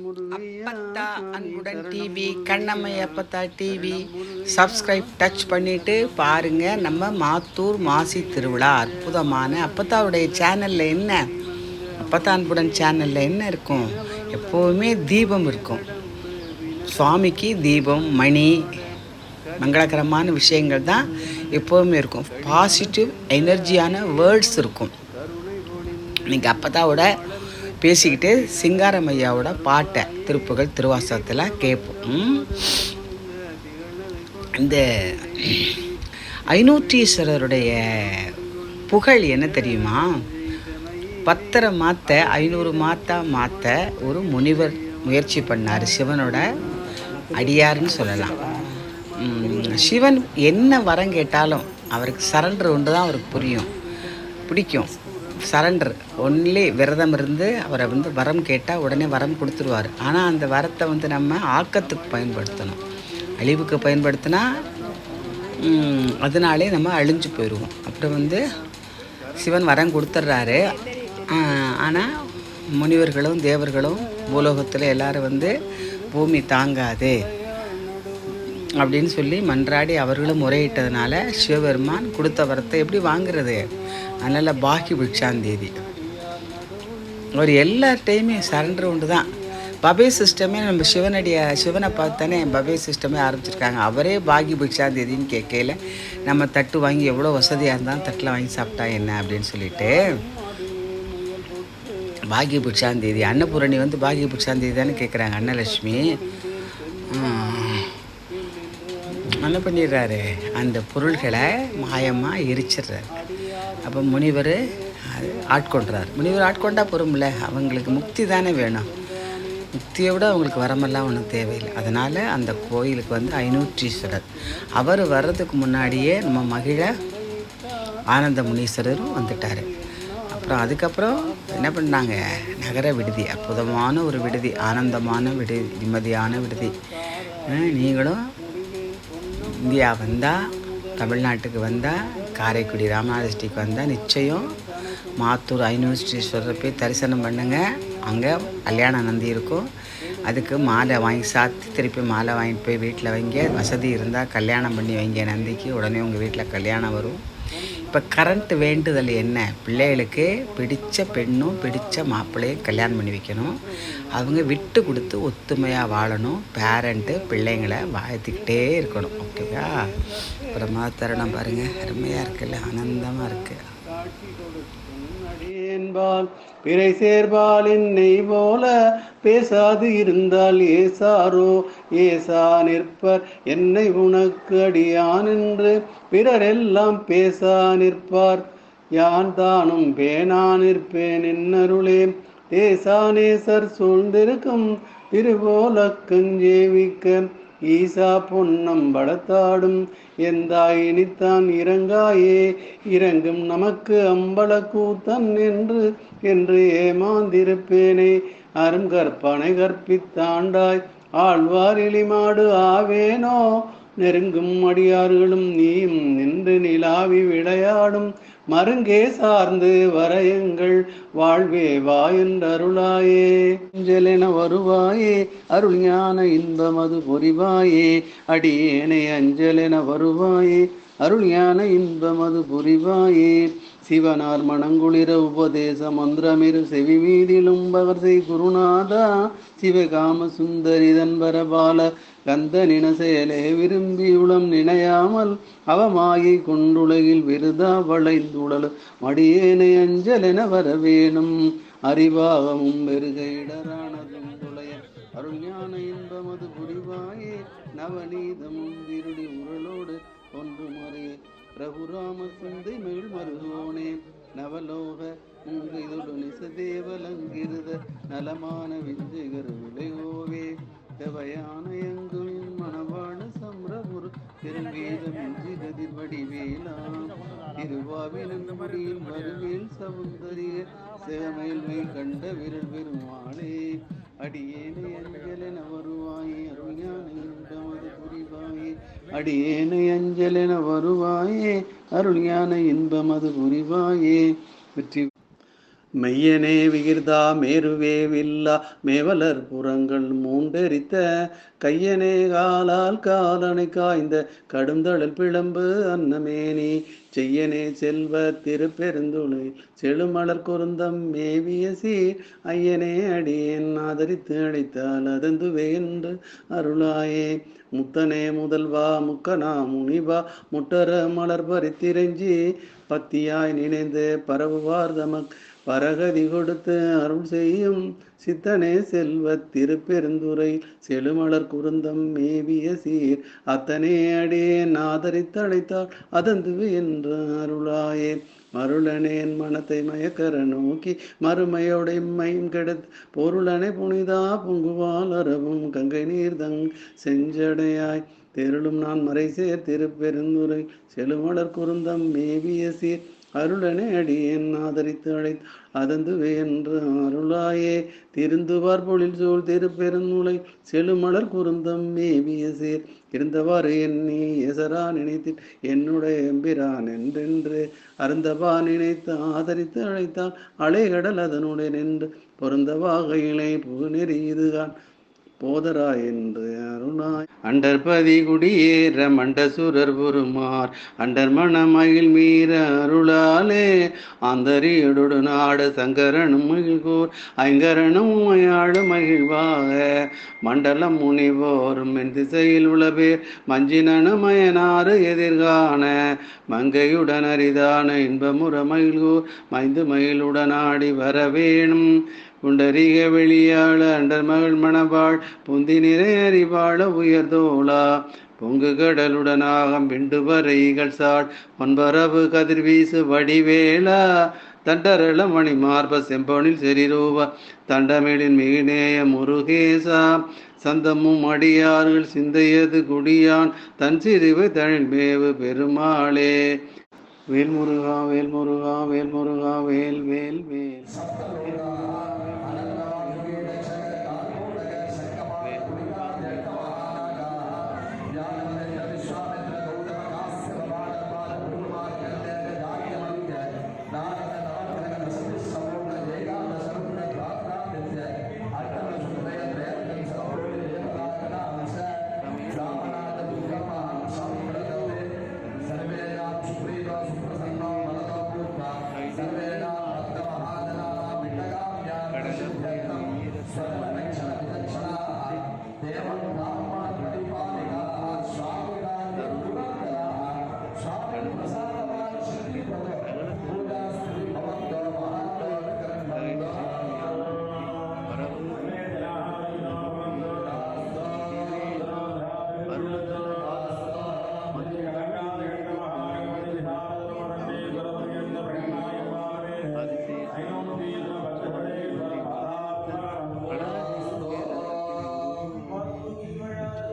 அப்பத்தா அன்புடன் டிவி, கண்ணம்மை அப்பத்தா டிவி சப்ஸ்கிரைப் டச் பண்ணிவிட்டு பாருங்கள். நம்ம மாத்தூர் மாசி திருவிழா அற்புதமான அப்பத்தாவுடைய சேனலில் என்ன, அப்பத்தா அன்புடன் சேனலில் என்ன இருக்கும், எப்போவுமே தீபம் இருக்கும். சுவாமிக்கு தீபம், மணி, மங்களகரமான விஷயங்கள் தான் எப்போவுமே இருக்கும். பாசிட்டிவ் எனர்ஜியான வேர்ட்ஸ் இருக்கும். இன்றைக்கி அப்பத்தாவோட பேசிக்கிட்டு சிங்காரமையாவோட பாட்டை திருப்புகள் திருவாசகத்தில் கேட்போம். இந்த ஐநூற்றீஸ்வரருடைய புகழ் என்ன தெரியுமா? 10 மாற்ற 500 மாற்ற ஒரு முனிவர் முயற்சி பண்ணார். சிவனோட அடியார்னு சொல்லலாம். சிவன் என்ன வரம் கேட்டாலும் அவருக்கு சரண்டர் ஒன்று தான் அவருக்கு பிடிக்கும். சரண்டர் ஒன்லி விரதம் இருந்து அவரை வரம் கேட்டால் உடனே வரம் கொடுத்துருவார். ஆனால் அந்த வரத்தை நம்ம ஆக்கத்துக்கு பயன்படுத்தணும். அழிவுக்கு பயன்படுத்தினா அதனாலே நம்ம அழிஞ்சு போயிடுவோம். அப்புறம் சிவன் வரம் கொடுத்துட்றாரு. ஆனால் முனிவர்களும் தேவர்களும் பூலோகத்தில் எல்லோரும் பூமி தாங்காது அப்படின்னு சொல்லி மன்றாடி அவர்களும் முறையிட்டதுனால சிவபெருமான் கொடுத்த வரத்தை எப்படி வாங்குறது? அதனால் பாக்கி பிக்ஷாந்தேதி ஒரு எல்லார்டையுமே சரண்டர் உண்டு தான். பபே சிஸ்டமே நம்ம சிவனை பார்த்தானே பபே சிஸ்டமே ஆரம்பிச்சிருக்காங்க. அவரே பாக்கி பிக்ஷாந்தேதின்னு கேட்கல நம்ம தட்டு வாங்கி எவ்வளோ வசதியாக இருந்தாலும் தட்டில் வாங்கி சாப்பிட்டா என்ன அப்படின்னு சொல்லிட்டு பாக்கிய பிக்ஷாந்தேதி அன்னபூரணி பாக்கிய பிக்ஷாந்தேதி தானே கேட்குறாங்க. அன்னலட்சுமி என்ன பண்ணிடுறாரு, அந்த பொருள்களை மாயமாக எரிச்சிடுறாரு. அப்போ முனிவர் ஆட்கொண்டுறார். முனிவர் ஆட்கொண்டா பொறுமில்ல, அவங்களுக்கு முக்தி தானே வேணும். முக்தியை விட அவங்களுக்கு வரமெல்லாம் ஒன்றும் தேவையில்லை. அதனால் அந்த கோயிலுக்கு ஐநூற்றீஸ்வரர் அவர் வர்றதுக்கு முன்னாடியே நம்ம மகிழ ஆனந்த முனீஸ்வரரும் வந்துட்டார். அதுக்கப்புறம் என்ன பண்ணாங்க, நகர விடுதி, அற்புதமான ஒரு விடுதி, ஆனந்தமான விடுதி, நிம்மதியான விடுதி. நீங்களும் இந்தியா வந்தால், தமிழ்நாட்டுக்கு வந்தால், காரைக்குடி ராமநாத டிஸ்ட்ரிக் வந்தால் நிச்சயம் மாத்தூர் ஐநூற்றீஸ்வரர் போய் தரிசனம் பண்ணுங்கள். அங்கே கல்யாண நந்தி இருக்கும். அதுக்கு மாலை வாங்கி சாத்தி திருப்பி மாலை வாங்கிட்டு போய் வீட்டில் வைங்க. வசதி இருந்தால் கல்யாணம் பண்ணி வைங்க நந்திக்கு. உடனே உங்கள் வீட்டில் கல்யாணம் வரும். இப்போ கரண்ட் வேண்டுதல் என்ன? பிள்ளைகளுக்கு பிடித்த பெண்ணும் பிடித்த மாப்பிள்ளையும் கல்யாணம் பண்ணி வைக்கணும். அவங்க விட்டு கொடுத்து ஒத்துமையாக வாழணும். பேரண்ட்டு பிள்ளைங்களை வாழ்த்திக்கிட்டே இருக்கணும். ஓகேவா? அப்புறமா தருணம் பாருங்கள், அருமையாக இருக்குல்ல, ஆனந்தமாக இருக்குது. பிறை சேர்பால் என்னை போல பேசாது இருந்தால் ஏசாரோ ஏசா நிற்பர். என்னை உனக்கு அடியான் என்று பிறரெல்லாம் பேசா நிற்பார். யான் தானும் பேனா நிற்பேன் என்னருளே. தேசானேசர் சூழ்ந்திருக்கும் திருவோல கஞ்சேவிக்க ஈசா பொன்னம் படத்தாடும் எந்தாய் இனித்தான் இறங்காயே. இறங்கும் நமக்கு அம்பல கூத்தன் என்று ஏமாந்திருப்பேனே. அரும் கற்பனை கற்பித்தாண்டாய் ஆழ்வார் இளிமாடு ஆவேனோ. நெருங்கும் அடியார்களும் நீயும் நின்று நிலாவி விளையாடும் மருங்கே சார்ந்து வரையுங்கள் வாழ்வே வா என்றருளாயே. அஞ்சலென வருவாயே அருள் ஞான இன்பமது புரிவாயே. அடியேனை அஞ்சலென வருவாயே அருள் ஞான இன்பமது புரிவாயே. சிவனார் மணங்குளிர உபதேச மந்திரமிரு செவி மீதிலும் பகர்சை குருநாதா. சிவகாம சுந்தரிதன் வரபால கந்த நின செயலே விரும்பி உளம் நினையாமல் அவமாயை கொண்டுலகில் விருதா வளைந்துடல் மடியேனை அஞ்சலென வரவேணும். அறிவாகமும் பெருகைடரானதும் துளைய அருள் ஞான இன்பமது புரிவாயே. நவநீதமும் திருடி உரலோடு ஒன்று முறை ரகுராம சிந்தை மேல் மருகோனே. நவலோக இதொடு நிசதேவலங்கிருத நலமான விஞ்சகர் விளையோவே. தேவையான எங்குமின் மணவாழ சம்ரபுர் திருவேதமின்றி கதிர்வடி வேளாம். திருவாவினங்குடியில் மறுவேல் சவுந்தரிய சிவமேல்மை கண்ட விரல் பெருமாளே. அடியேனை அஞ்சலென வருவாயே அருள் ஞான இன்பமது புரிவாயே. அடியேனை அஞ்சலென வருவாயே அருள் ஞான இன்பமது புரிவாயே. வெற்றி மெய்யனே விகிர்தா மேருவே வில்லா மேவலர் புறங்கள் மூண்டெரித்த கையனே காலால் காலனை காய்ந்த கடுந்தழல் பிளம்பு அன்னமேனி செய்யனே செல்வ திருப்பெருந்துளை செழுமலர் குருந்தம் மேவிய சீர் ஐயனே அடியேன் ஆதரித்து அழைத்தால் அதந்துவே என்று அருளாயே. முத்தனே முதல்வா முக்கனா முனிவா முட்டர மலர் பறித்திரஞ்சி பத்தியாய் நினைந்து பரவுவார் தமக் பரகதி கொடுத்து அருள் செய்யும் சித்தனே செல்வ திருப்பெருந்துறை செழுமலர் குருந்தம் மேவிய சீர் அத்தனே அடியேன் ஆதரித்தழைத்தால் அதந்துவே என்று அருளாயே. மருளனேன் மனத்தை மயக்கர நோக்கி மறுமையோட மையும் கெடுத்து பொருளனை புனிதா பொங்குவால் அரவும் கங்கை நீர்தங் செஞ்சடையாய் தெருளும் நான் மறைசேர் திருப்பெருந்துறை செழுமலர் குருந்தம் மேவிய சீர் அருளனை அடியேன் ஆதரித்து அழைத்து அதந்துவே என்று அருளாயே. திருந்துவார் பொழில் சூழ் திருப்பெருந்துளை செழுமலர் குருந்தம் மேவிய சீர் இருந்தவாறு எண்ணி எசரா நினைத்து என்னுடைய எம்பிரான் என்றென்று அருந்தவா நினைத்து ஆதரித்து அழைத்தால் அலைகடல் அதனுடைய நின்று பொருந்தவாகையிலை புகுநெறி இதுகான் போதரா என்று அருணாய். அண்டர்பதி குடியேற மண்டசுரர் புருமார் அண்டர் மணமகிழ் மீற அருளாலே ஆந்தரியோடு நாடு சங்கரனும் மகிழ்கூர் ஐங்கரனும் மயாழு மகிழ்வாக மண்டலம் முனிவோரும் என் திசையில் உளபேர் மஞ்சினமயனாறு எதிர்காண மங்கையுடன் அரிதான இன்பமுற மகிழ்கூர் மைந்து மகிழுடனாடி வரவேணும் புண்டரிக வெளியாள அண்டர் மகள் மணவாள் புந்தி நிறை அறிவாள உயர்தோளா பொங்கு கடலுடனாக பிண்டு வரைகள் சாள் பொன்பரவு கதிர்வீசு வடிவேளா தண்டரள மணி மார்ப செம்பொனில் செரிரூப தண்டமிழின் மிகுநேய முருகேசா சந்தமும் அடியார்கள் சிந்தையது குடியான் தன் சிறுவை தழில் மேவு பெருமாளே. வேல்முருகா வேல்முருகா வேல்முருகா வேல் வேல் வேல்.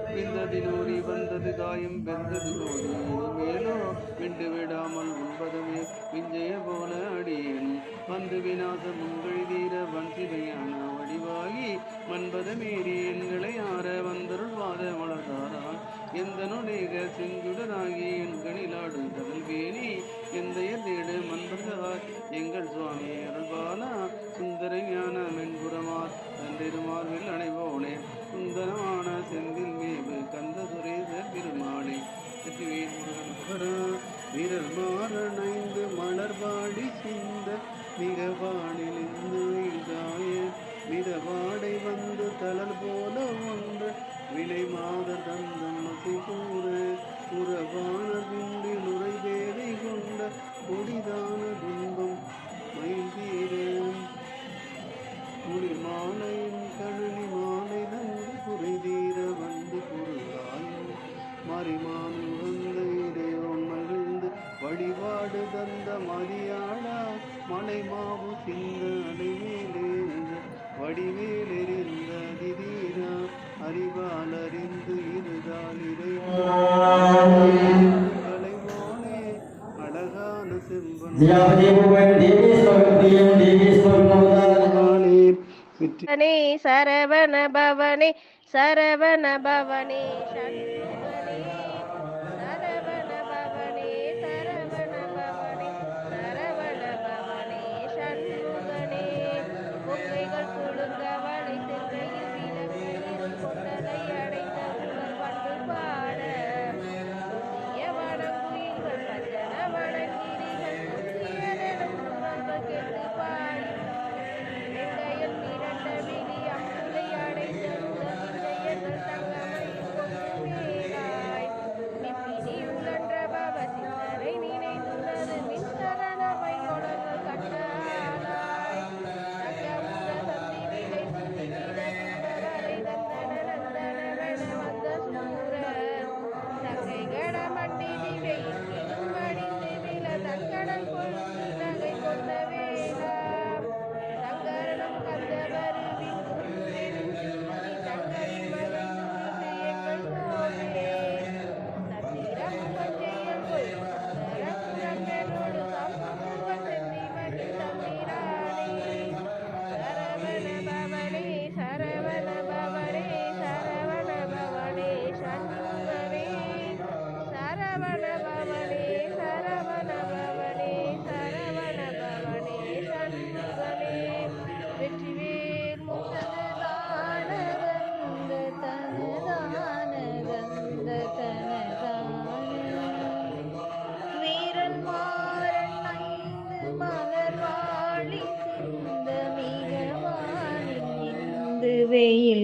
விந்ததினூரி வந்தது காயம் பெந்தது போது மேலோ விண்டு விடாமல் உண்பதுமே விஞ்சைய போல அடியேன் வந்து விநாச முன்கழி தீர வன்சிவையான வடிவாகி மன்பத மீறி எண்களை ஆற வந்தருள் வாத மலர்தாரால் எந்த நொடிக செங்குடராகி எண்களிலாடு கடல் வேணி எந்தைய தேடு மன்பர்தார் எங்கள் சுவாமி அருள்பாலா சுந்தர ஞான மென்புறமார் தந்திருமார்வில் அணைவோனே சுந்தரமான செந்தில் மேவு கந்த சுரேச பெருமாளே வீரர் மாறனைந்து மலர்பாடி சிந்த மிகவானிலிருந்து இதாய மிதவாடை வந்து தளல் போல ஒன்று விலை மாதர் தந்தம் மசி கூற உறவான பிண்டி நுரை வேலை கொண்ட கொடிதான துன்பம் மைந்தீர குளிர் மாலையின் கழனி மாலை நன்று குறைதீர வந்து பொருளாயும் மறிமானு வந்த இடையோன் மகிழ்ந்து வழிபாடு தந்த மதியாளா மலை மாவு சிந்த அலைவேலேந்த வடிவேலெறிந்த திடீரா அறிவால் அறிந்து இருதால் இறைவோனே அழகான செம்பன் சரவண பவனே சரவண பவனே சண்முகனே சரவண பவனே சரவண பவனே சரவண பவனே சண்முகனே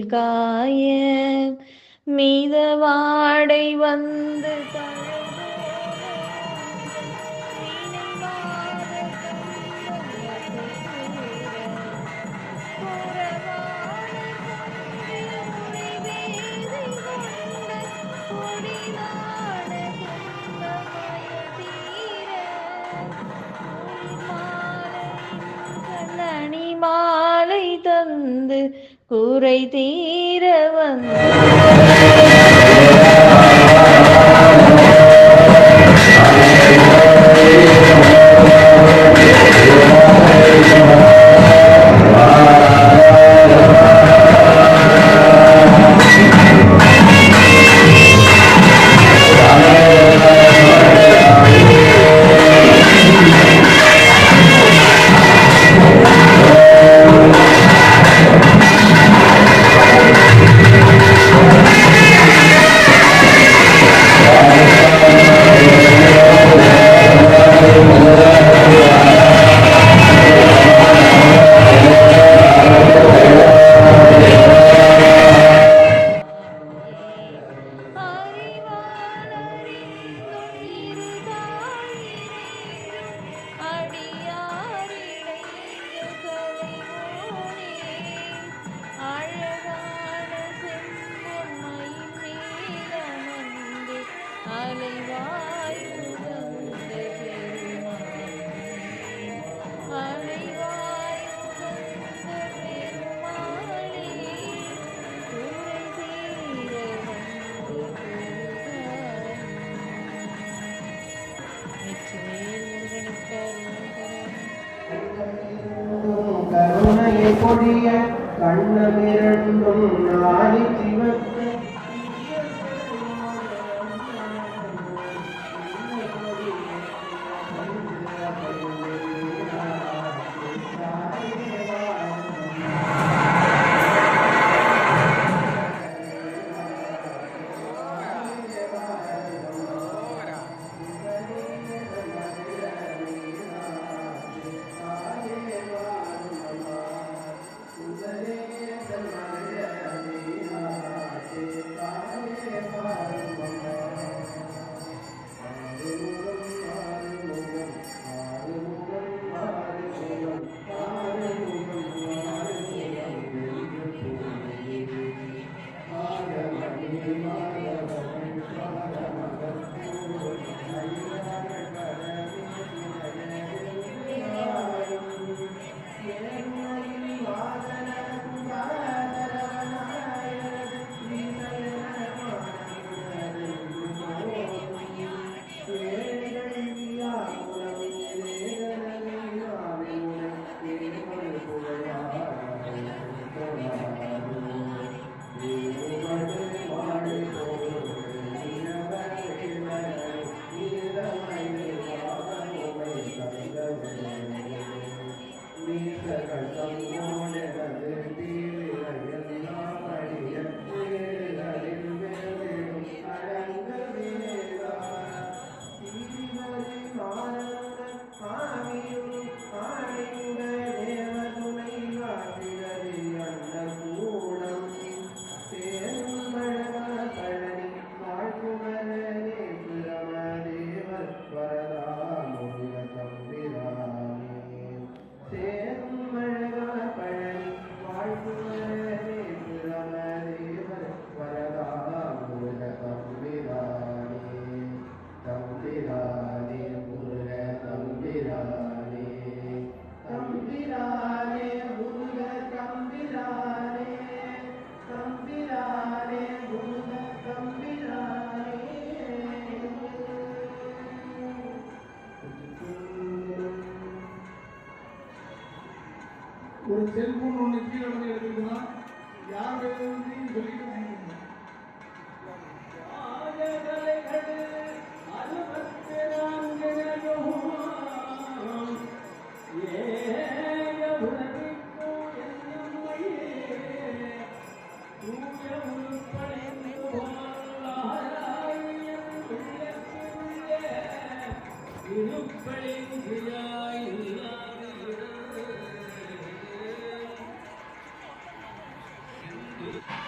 காய மீத வாடை வந்து மாலை தந்து குறை தீர வந்து கருணையை பொழிய கண்ணமிரண்டும் நாடி சிவக்க ஒரு செல்போன் ஒன்று கீழே வந்து எடுத்துக்கிட்டா யார் சொல்லிட்டு Thank you.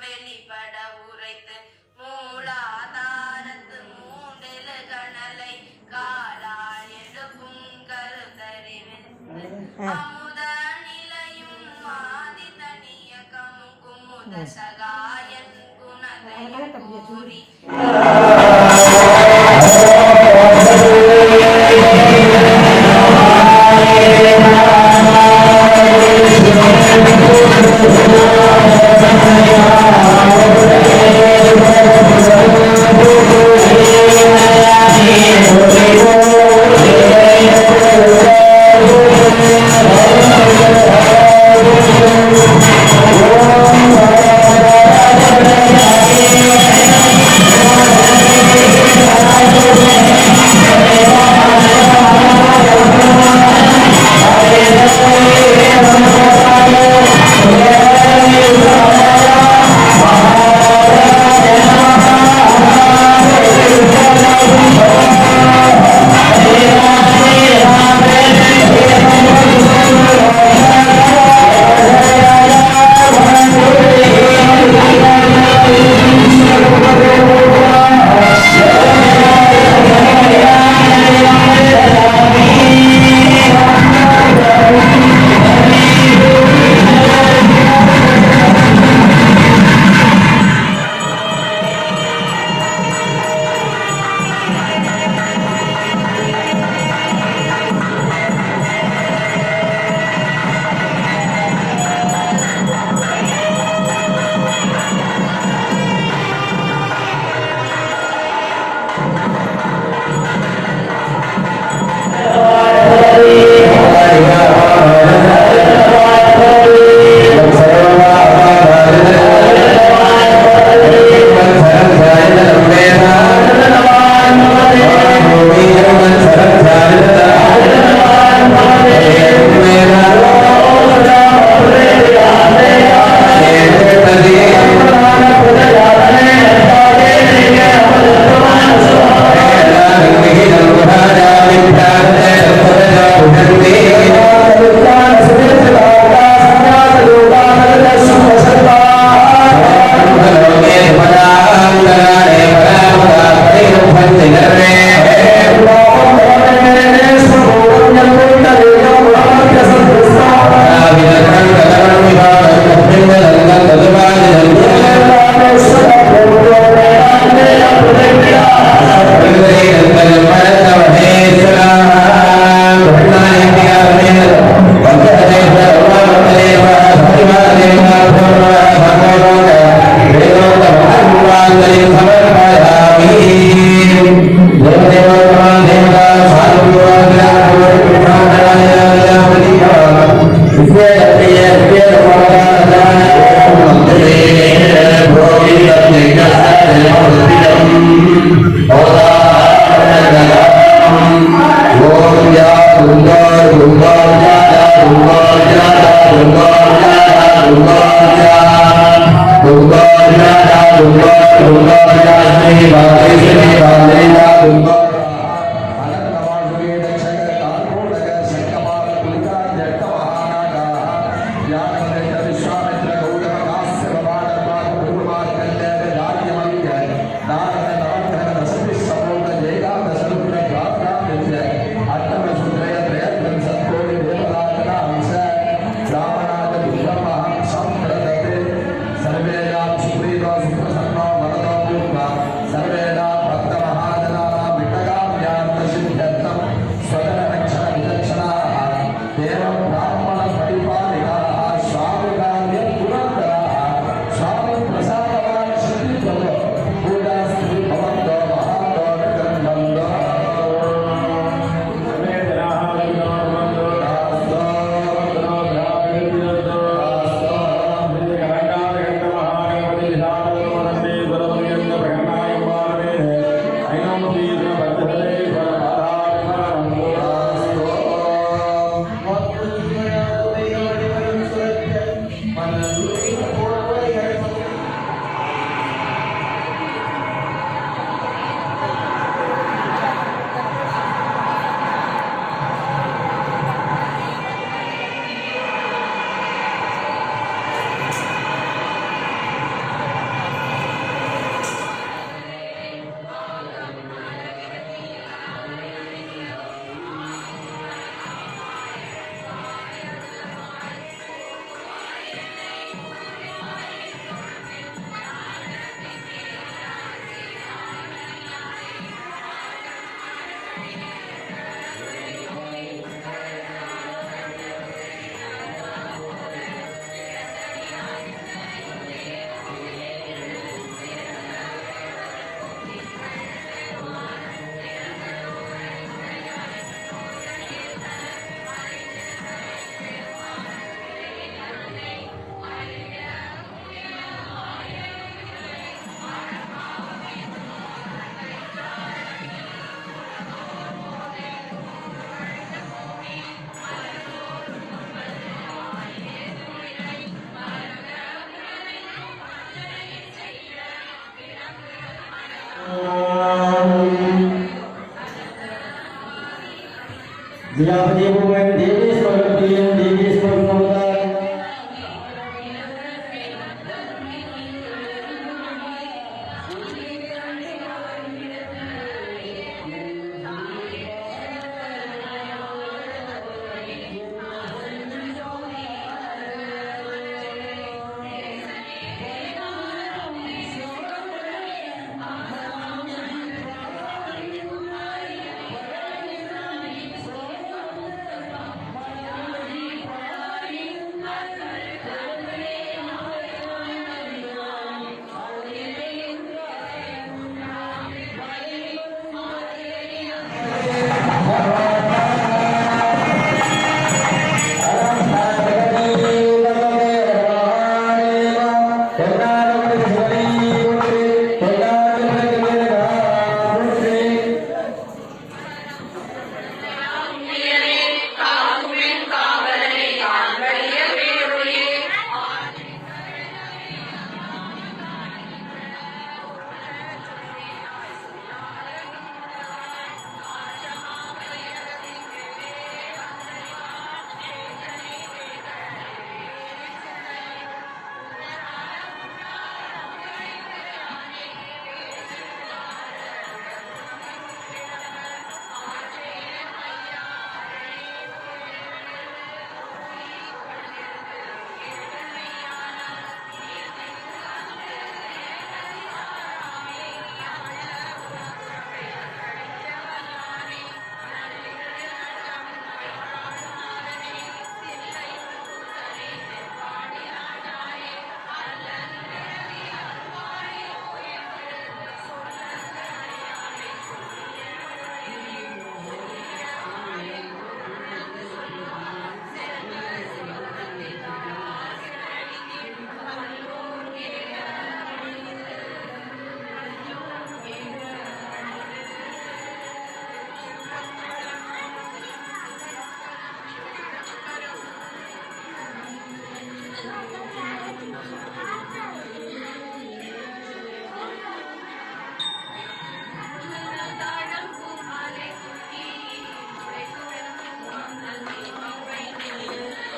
வெளிப்பட உரைத்து மூலாதாரத்து மூண்டெழு கணலை காலால் எழுப்பும் கருத்தறிவித்து அமுத நிலையும் ஆதி தனியகமும் குமுத சகாயன் குணதையும் கூறி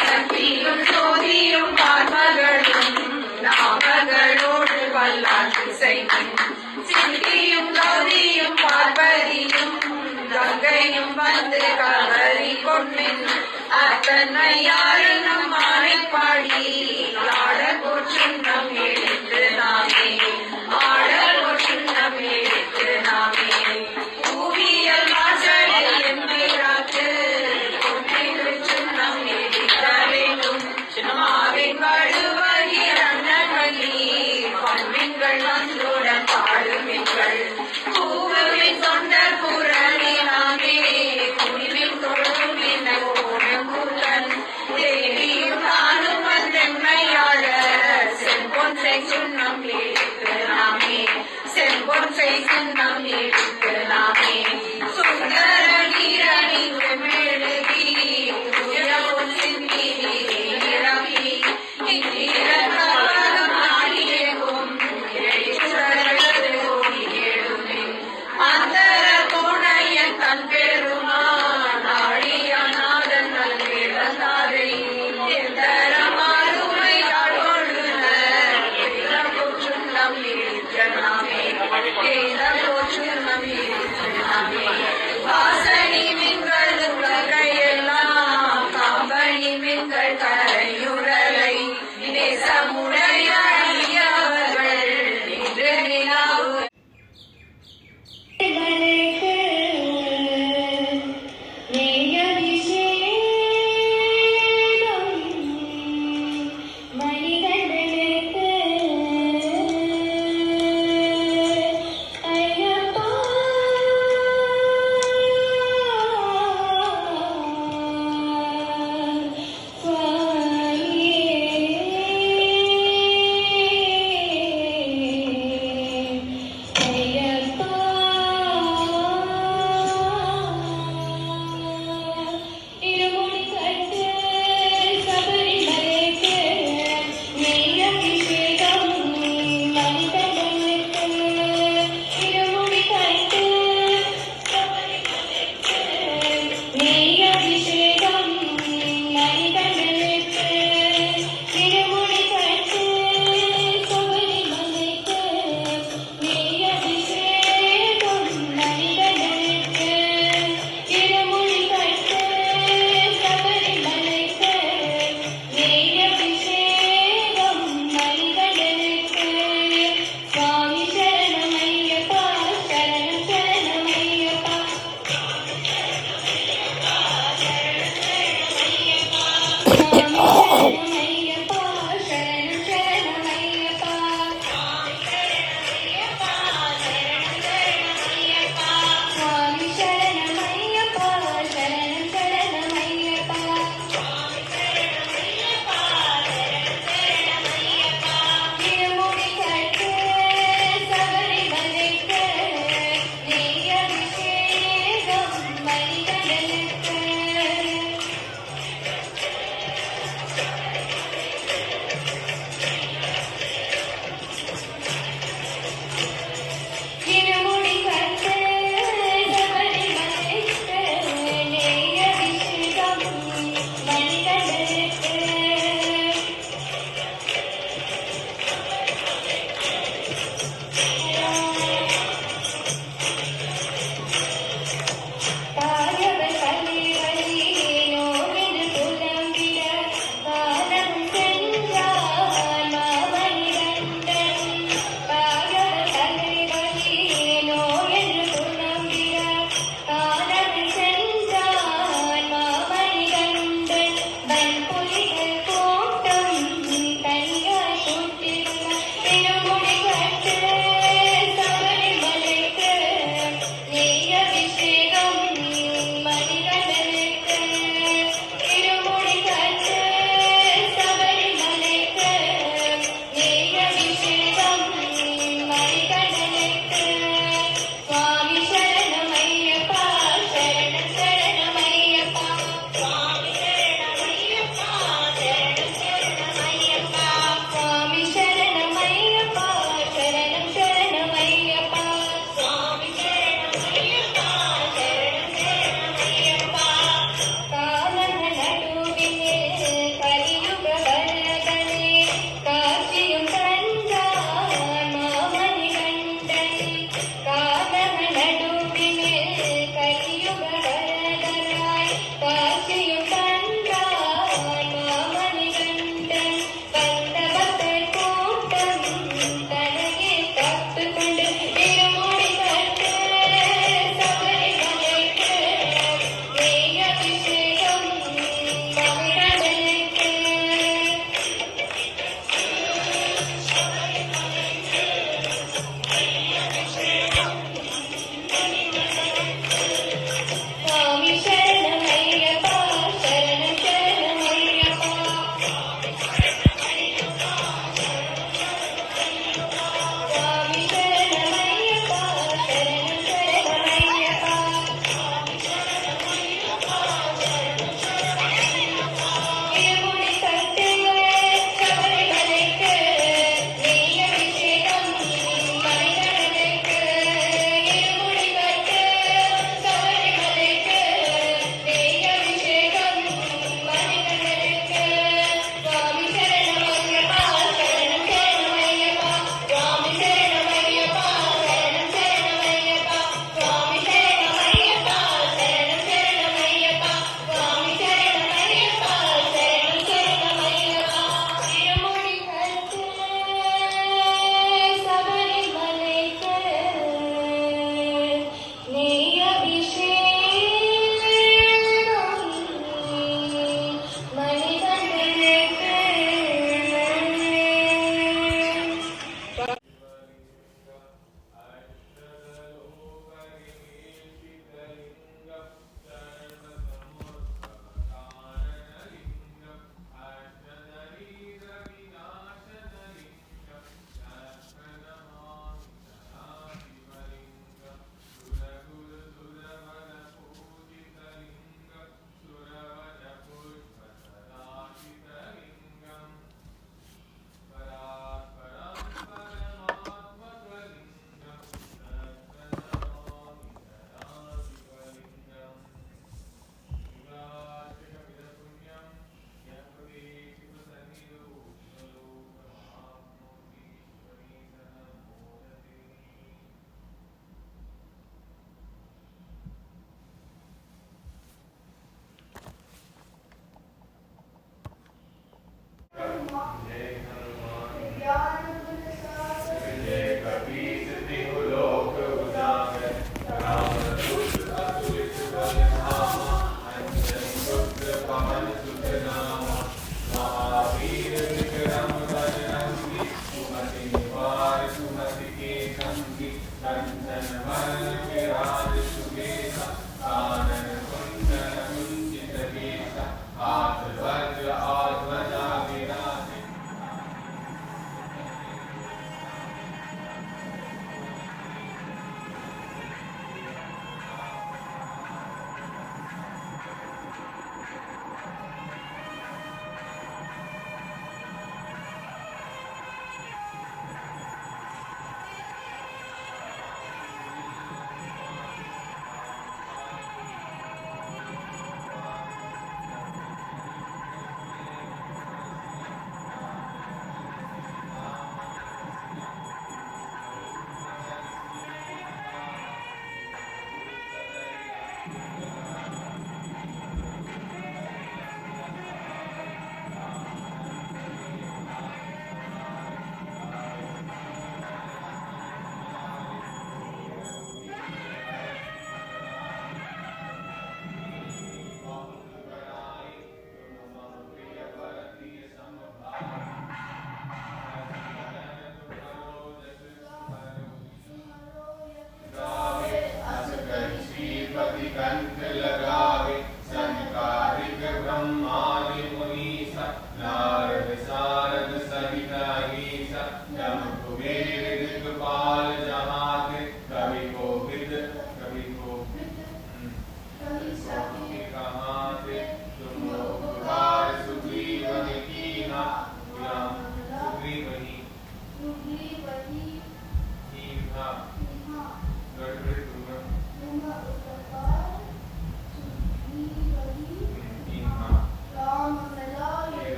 சக்தியும் சோதியும் பார்மகளும் நாமகளோடு வல்லாண்டு செய்யும் சித்தியும் கௌரியும் பார்வதியும் கங்கையும் வந்து கவரி கொண்டின் அத்தனை யாரும் மாறி பாடி ஆட போற்றும் நம் எழுத்து நாமே ஆட போற்றும் நம் எழுத்து நாமே பூவியல் வாசலை எம்மைராக்கு நம் எழுத்த வேண்டும் மாவின் வடுவகிர் அண்ணமணி பண்மின்கள் வந்துடன் பாடுமின்கள் பூவின் தொண்டர் புரணி நாமே குடிமின் தொழும் என்ன கோணங்குடன் தேவியும் நானும் வந்தெம்மையாள செம்பொன் செய்யும் எழுத்து நாமே செம்பொன் செய்யும் எழுத்து நாமே சுந்தர நீரணி மெழுகி உயர்வொன் சிந்தி நிரம்பி இந்திரகம் ஆடியேகும் எழுச்சரது ஓடி எழுமே அந்தர கோணையன் தன் பெருமான் ஆடியநாதன் நல்வேடந்தாரை எந்தரமாறுமை ஆட்கொள்ளுன போற்றும் நம் எழுத்தனாமே போற்றும் நம் எழுத்தனாமே வாசனி மின்கள் உலகையெல்லாம் காம்பனி மின்கள் கரையுடலை நேசமுடைய அடியவர்கள் இன்று நிலாவு மணிகண்டனுக்கு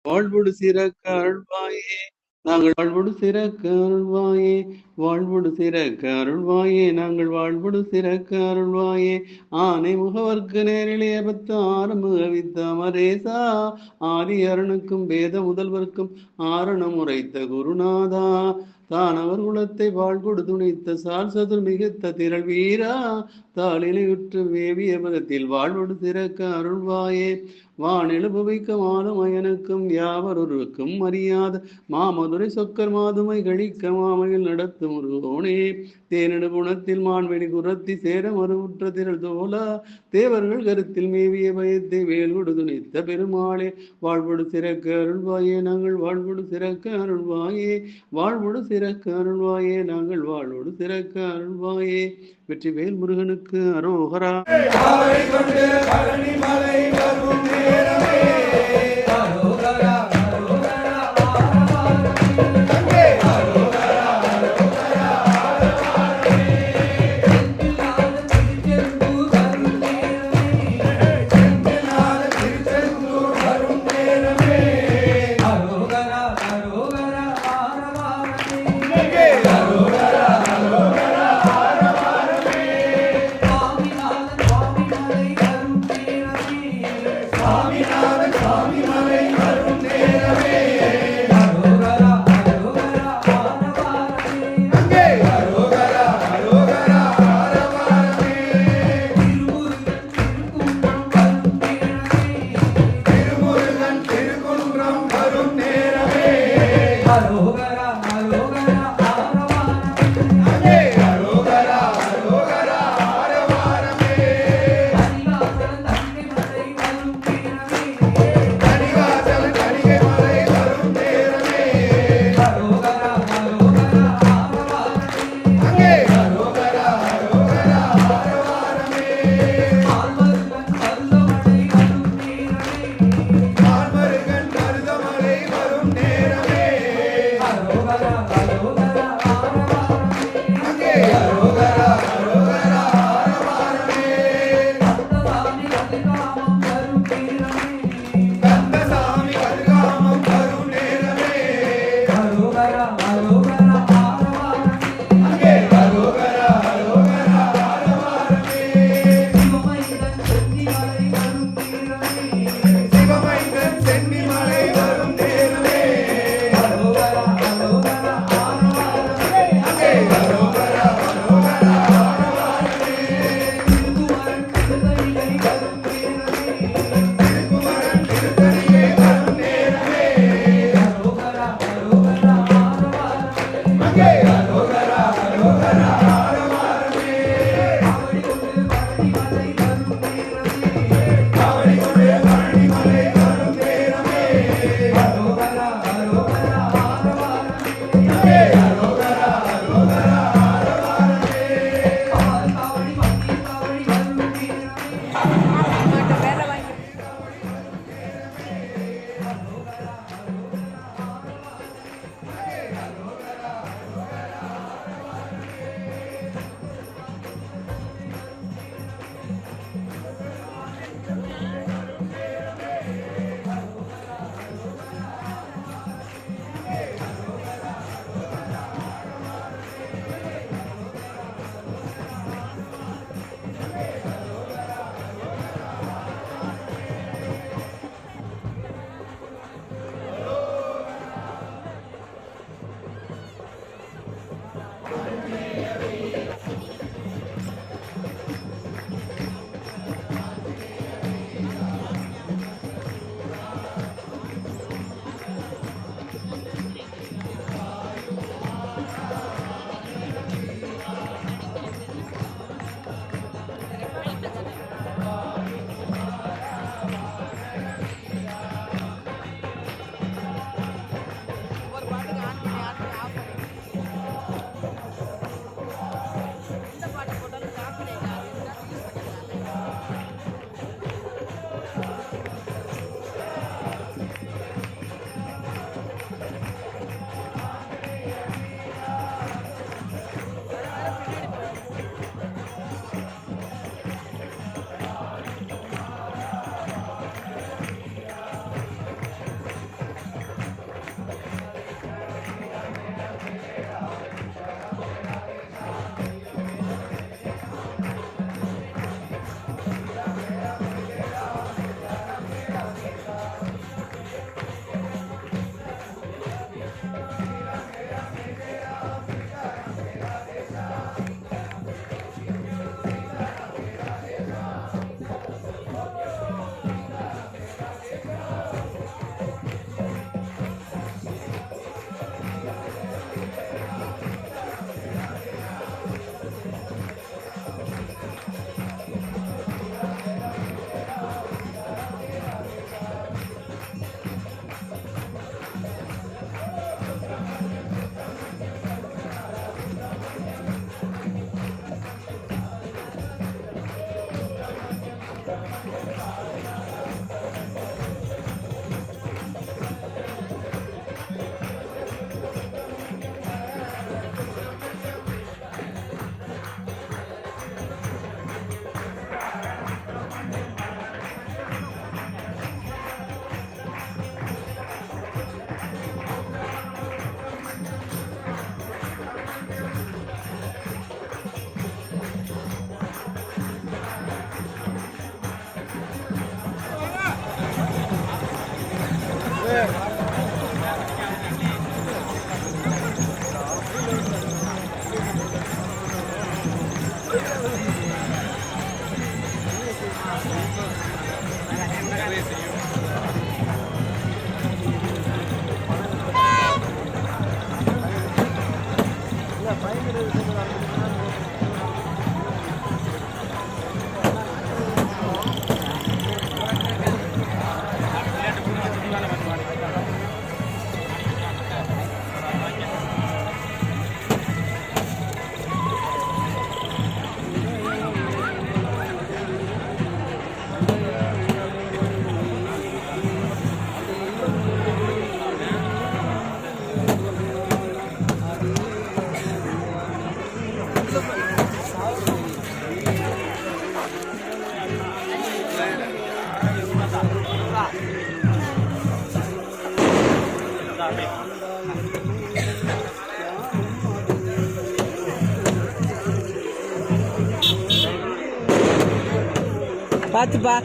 வாழ்வோடு சிறக்க அருள்வாயே நாங்கள் வாழ்வோடு சிறக்க அருள்வாயே வாழ்வோடு சிறக்க அருள்வாயே நாங்கள் வாழ்வோடு சிறக்க அருள்வாயே ஆனை முகவர்க்கு நேரிலே பத்து ஆறுமுக வித்த அமரேசா ஆதி அருணுக்கும் வேத முதல்வர்க்கும் ஆரணம் உரைத்த குருநாதா தானவர் குலத்தை வாழ்கொடு துணைத்த சால் சதுர் மிகுத்த திரள் வீரா தாளினையுற்று வேவிய பதத்தில் வாழ்வோடு சிறக்க அருள்வாயே வானெழுபவைக்க மாதுமயனுக்கும் யாவரொருக்கும் அறியாத மாமதுரை சொக்கர் மாதுமை கழிக்க மாமையில் நடத்தும் ஒருவோனே தேனெடு குணத்தில் மான்வெடி குரத்தி சேர மறுவுற்ற திரள் தோலா தேவர்கள் கருத்தில் மேவிய பயத்தை வேல்கொடு துணித்த பெருமாளே வாழ்வோடு சிறக்க அருள்வாயே நாங்கள் வாழ்வோடு சிறக்க அருள்வாயே வாழ்வோடு சிறக்க அருள்வாயே நாங்கள் வாழ்வோடு சிறக்க அருள்வாயே வெற்றி வேல் முருகனுக்கு அரோகரா. பார்த்துப்பா.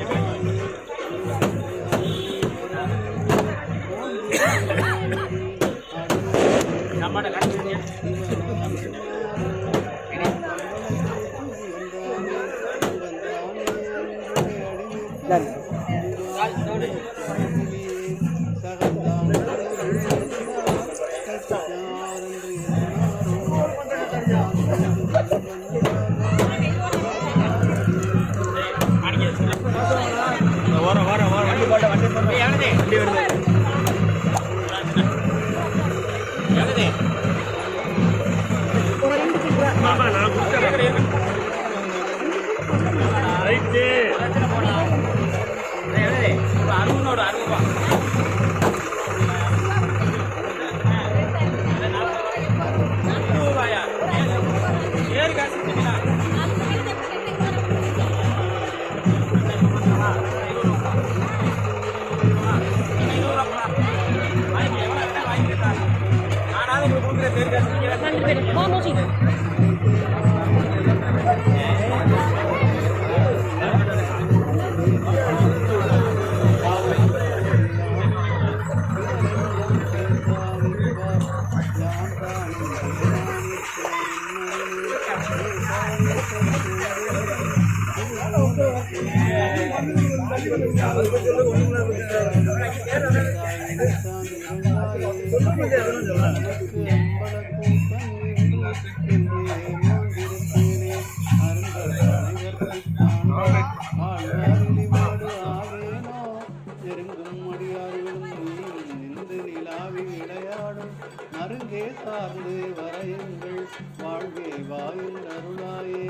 நறுங்கே சார்ந்து வரையுங்கள் வாழ்வே வாயில் அருளாயே.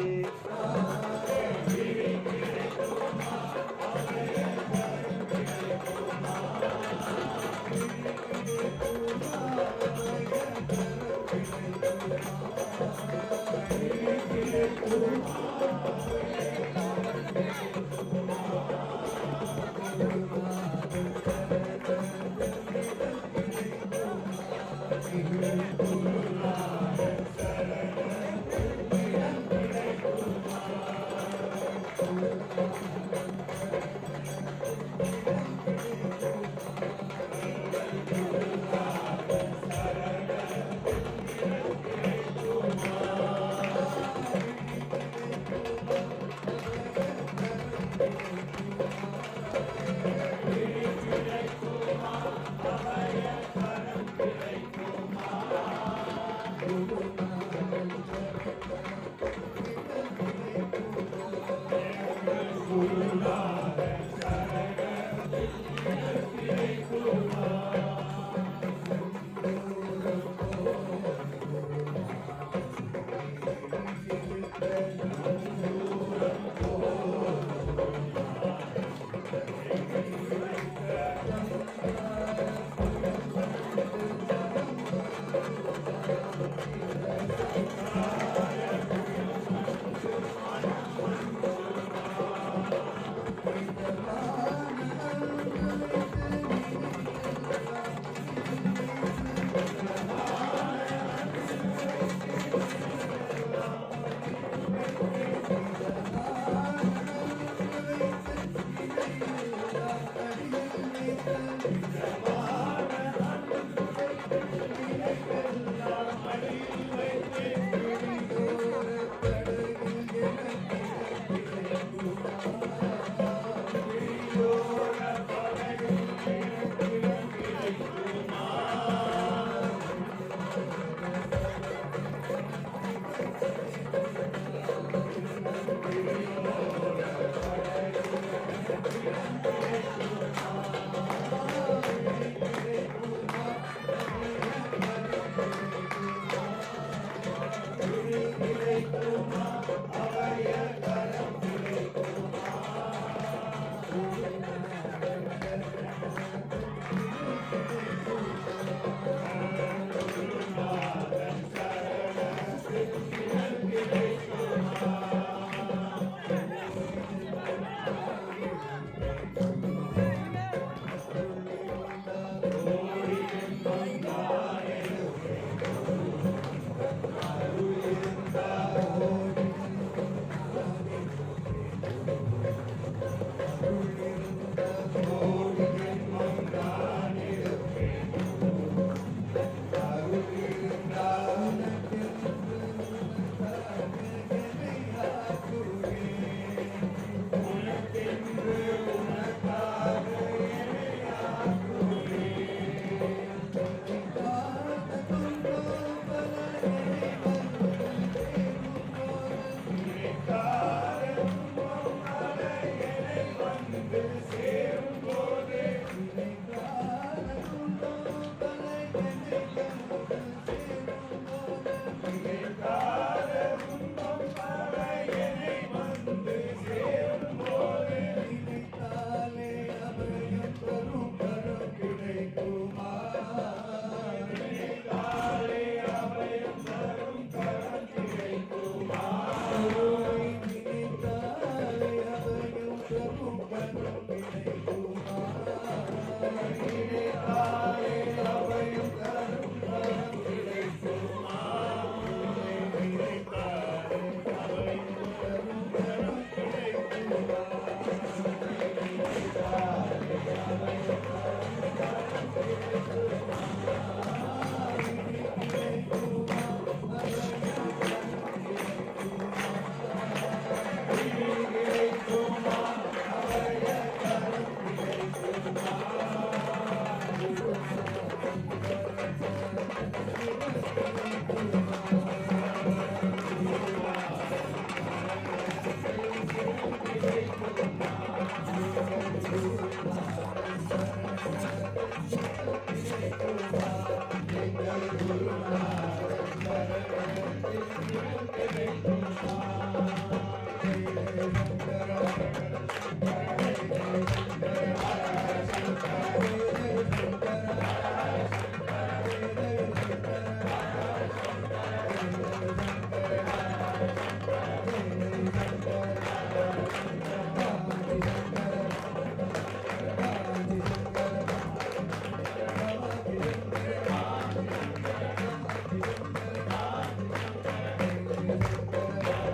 Thank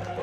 you.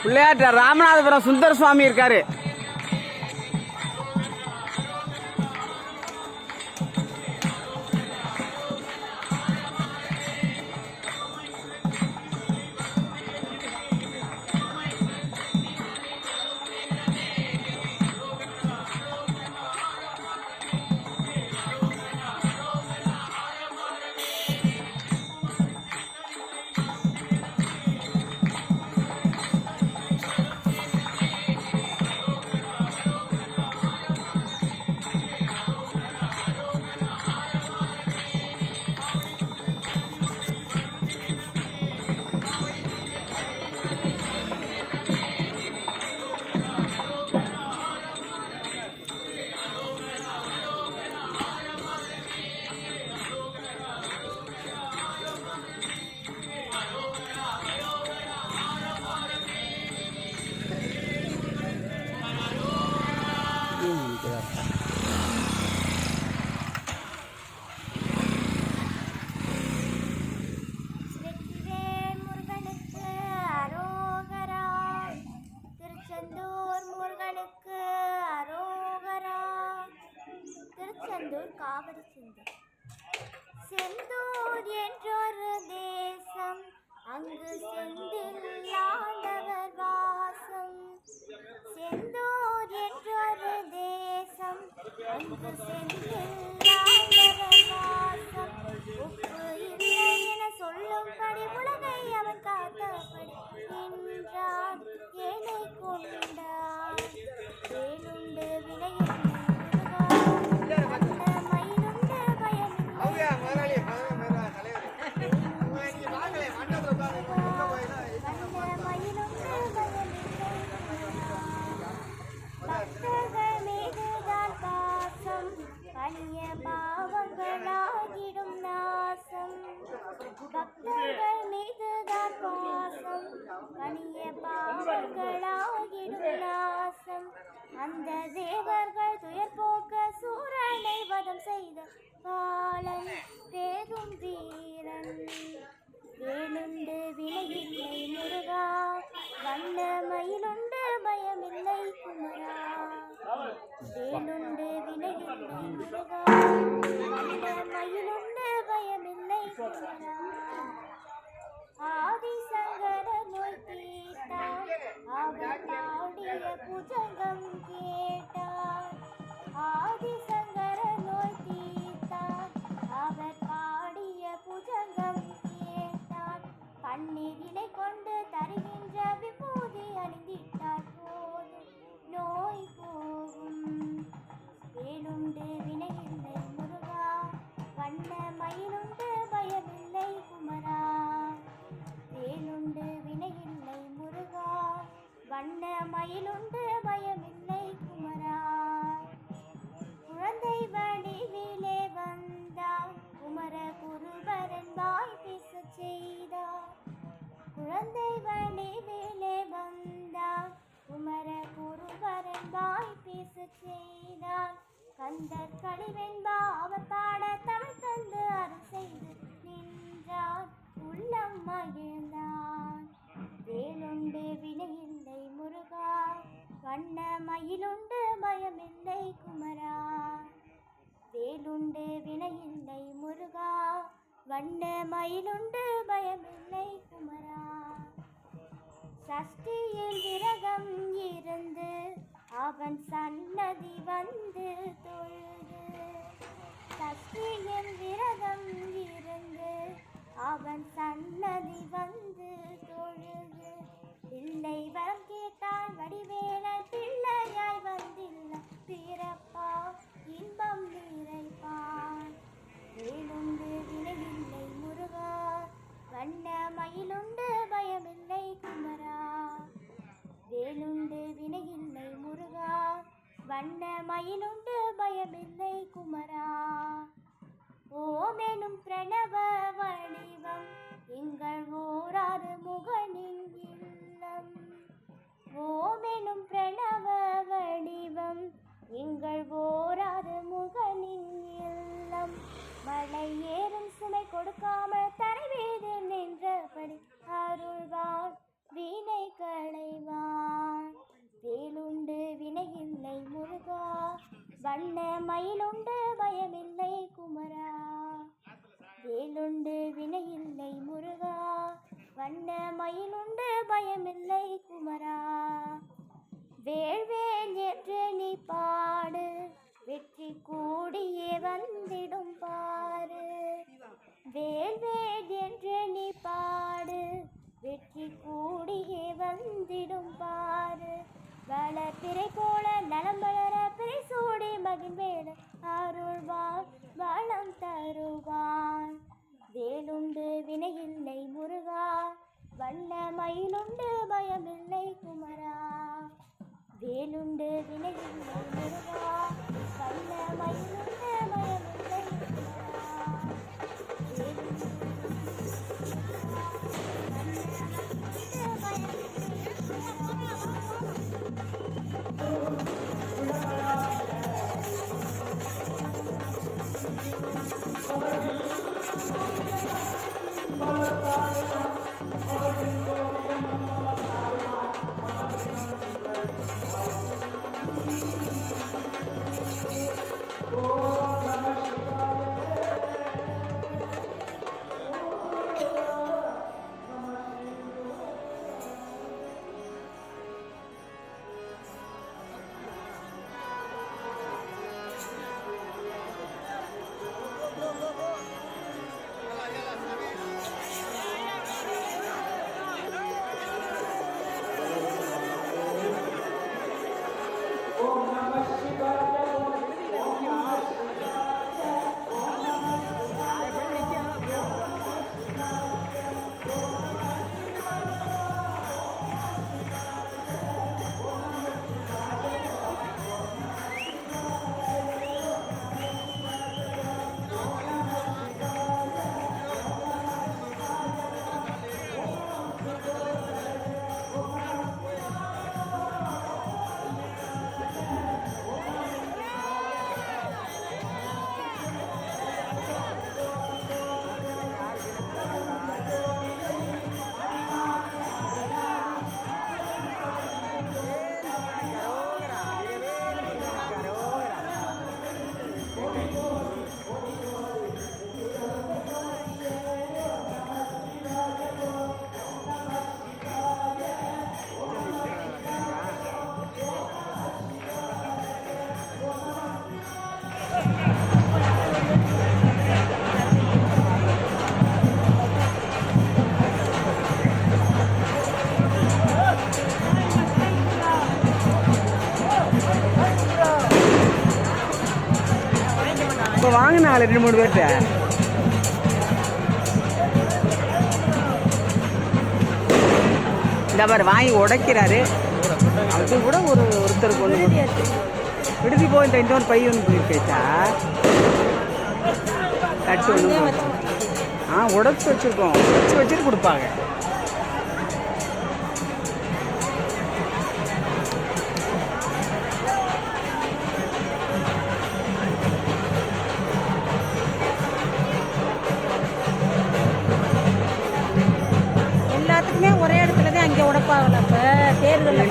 பிள்ளையாட்ட ராமநாதபுரம் சுந்தர சுவாமி இருக்காரு. காவடி செந்தூர் என்றொரு தேசம், அங்கு செந்தில் ஆண்டவர் வாசம். செந்தூர் என்றொரு தேசம், அங்கு செந்தில் ஆண்டவர் வாசம். உப்பு இல்லை என சொல்லும்படி உலகை அவன் காத்தபடி நின்றான், ஏனை கொண்டான். வேலுண்டு வினையில் பாவங்களாகிடும் நாசம். பக்தர்கள் மீதுதான் பாசம், கனிய பாவங்களாகிடும் நாசம். அந்த தேவர்கள் துயர் போக்க சூரனை வதம் செய்த காலன் பேரும் வீரன். வேலுண்டு வினையில்லை முருகா, வண்ண மயிலுண்டு பயமில்லை குமரா. வேலுண்டு வினையில்லை முருகா, வண்ண மயிலுண்டு பயமில்லை குமரா. ஆதிசங்கர நோய் தீர்த்தார், அவர் பாடிய புஜங்கம் கேட்டார். ஆதிசங்கர நோய் தீர்த்தார், அவர் பாடிய புஜங்கம் கேட்டார். பன்னீரிலை கொண்டு தருகின்ற விபூதி அணிந்திட்டார் போதும் நோய் போகும். வேலுண்டு வினையில்லை முருகா, வண்ண மயிலுண்டு பயமில்லை குமரா. வேலுண்டு வினையில்லை முருகா, வண்ண மயிலுண்டு பயமில்லை குமரா. குழந்தை வடிவிலே வந்தார் குமர குரு குழந்தை வடிவிலே வந்தான் குமர குருபரன் வாய் பேச செய்தான் கந்தர் கழிவென்பா அவர் பாட தமிழ் தந்து அருள் செய்து நின்றான் உள்ளம் மகிழ்ந்தான் வேலுண்டு வினையில்லை முருகா வண்ண மயிலுண்டு பயமில்லை குமரா வேலுண்டு வினையில்லை முருகா வண்ண மயிலுண்டு பயமில்லை குமரா சஷ்டியில் விரதம் இருந்து அவன் சன்னதி வந்து தொழுது சஷ்டியில் விரதம் இருந்து அவன் சன்னதி வந்து தொழுது பிள்ளை வரம் கேட்டால் வடிவேலன் பிள்ளையாய் வந்தில்ல பிறப்பா இன்பம் நிறைப்பான் வேலுண்டு வினையில்லை முருகா வண்ண மயிலுண்டு பயமில்லை குமரா வேலுண்டு வினையில்லை முருகா வண்ண மயிலுண்டு பயமில்லை குமரா ஓமெனும் பிரணவ வடிவம் எங்கள் ஓராறு முகனின் இல்லம் ஓமெனும் பிரணவ வடிவம் எங்கள் ஓராறு முகனின் இல்லம் மலை ஏறும் சுமை கொடுக்காமல் தரை மீது நின்றபடி அருள்வான் வீணை களைவான் வேலுண்டு வினையில்லை முருகா வண்ண மயிலுண்டு பயமில்லை குமரா வேலுண்டு வினையில்லை முருகா வண்ண மயிலுண்டு பயமில்லை குமரா வேள்வேல் என்று நீ பாடு வெற்றி கூடியே வந்திடும் பாரு வேள்வேல் என்று நீ பாடு வெற்றி கூடியே வந்திடும் பாரு வளர்பிறை போல நலம் வளர பிறை சூடி மகிழ்வேல அருள்வான் வளம் தருவான் வேலுண்டு வினையில்லை முருகா வண்ண மயிலுண்டு பயமில்லை குமரா வேலுண்டு வினையில்லை முருகா வண்ண மயிலுண்டு பயமில்லை குமரா வேலுண்டு இப்போ வாங்கினால 2-3 பேர்கிட்ட இந்த மாதிரி வாங்கி உடைக்கிறாரு. அது கூட ஒருத்தருக்கு ஒன்று விடுதி போய் இந்த ஒரு பை ஒன்று போயிருக்கேச்சா தட்டு ஒன்று உடச்சி வச்சுருக்கோம். வச்சுட்டு கொடுப்பாங்க.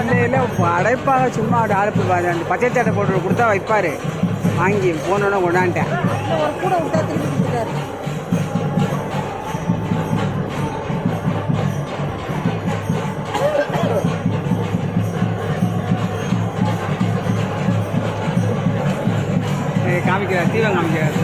இல்லை அடைப்பாக சும்மா அப்படி ஆளுப்பு அந்த பச்சை சட்டை போட்டு கொடுத்தா வைப்பார். வாங்கி போனோன்னு கொண்டான்ட்டேன். ஒரு கூட விட்டா திருப்பி கொடுத்துட்டாரு. காமிக்கிறார், தீவம் காமிக்கிறார்.